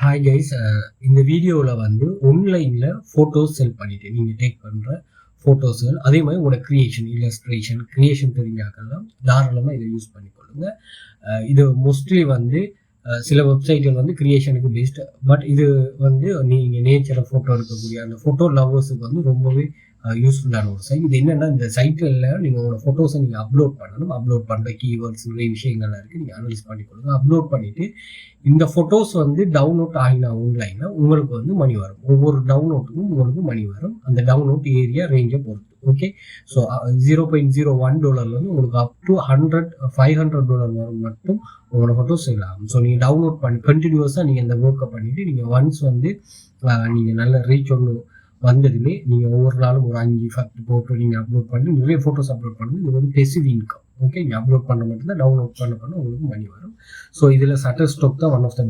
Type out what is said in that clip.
Hi guys, இந்த வீடியோவில் வந்து ஆன்லைனில் ஃபோட்டோஸ் செல் பண்ணிட்டு நீங்கள் டேக் பண்ணுற ஃபோட்டோஸுகள் அதே மாதிரி உங்களோட கிரியேஷன் தெரிஞ்சாக்கெல்லாம் தாராளமாக இதை யூஸ் பண்ணிக்கொள்ளுங்க. இது மோஸ்ட்லி வந்து சில வெப்சைட்கள் வந்து கிரியேஷனுக்கு பெஸ்ட். பட் இது வந்து நீங்கள் நேச்சரை ஃபோட்டோ எடுக்கக்கூடிய அந்த ஃபோட்டோ லவ்வர்ஸுக்கு வந்து ரொம்பவே யூஸ்ஃபுல்லான ஒரு சைட். இது என்னென்னா, இந்த சைட்டில் நீங்கள் உங்களோட ஃபோட்டோஸை நீங்கள் அப்லோட் பண்ணணும். அப்லோட் பண்ணுற கீவேர்ட்ஸ் நிறைய விஷயங்கள்லாம் இருக்குது. நீங்கள் அனலைஸ் பண்ணிக்கொள்ளுங்க. அப்லோட் பண்ணிவிட்டு இந்த ஃபோட்டோஸ் வந்து டவுன்லோட் ஆகினா ஆன்லைனில் உங்களுக்கு வந்து மணி வரும். ஒவ்வொரு டவுன்லோட்டுக்கும் உங்களுக்கு மணி வரும், அந்த டவுன்லோட் ஏரியா ரேஞ்சை பொறுத்து. ஓகே, ஸோ $0.01 வந்து உங்களுக்கு அப் டு $500 வரும் மட்டும் உங்களோட ஃபோட்டோஸ் ஆகும். ஸோ நீங்கள் டவுன்லோட் பண்ணி கண்டினியூஸாக நீங்கள் இந்த ஒர்க்கை பண்ணிவிட்டு நீங்கள் ஒன்ஸ் வந்து நீங்கள் நல்ல ரீச் ஒன்று வந்ததுமே நீங்கள் ஒவ்வொரு நாளும் ஒரு 5 போட்டு நீங்கள் அப்லோட் பண்ணி நிறைய ஃபோட்டோஸ் அப்லோட் பண்ணுறது இது வந்து பெசிவ் இன்கம். ஓகே, நீங்கள் அப்லோட் பண்ண மட்டும்தான், டவுன்லோட் பண்ண உங்களுக்கு மணி வரும். ஸோ இதில் Shutterstock தான் ஒன் ஆஃப் த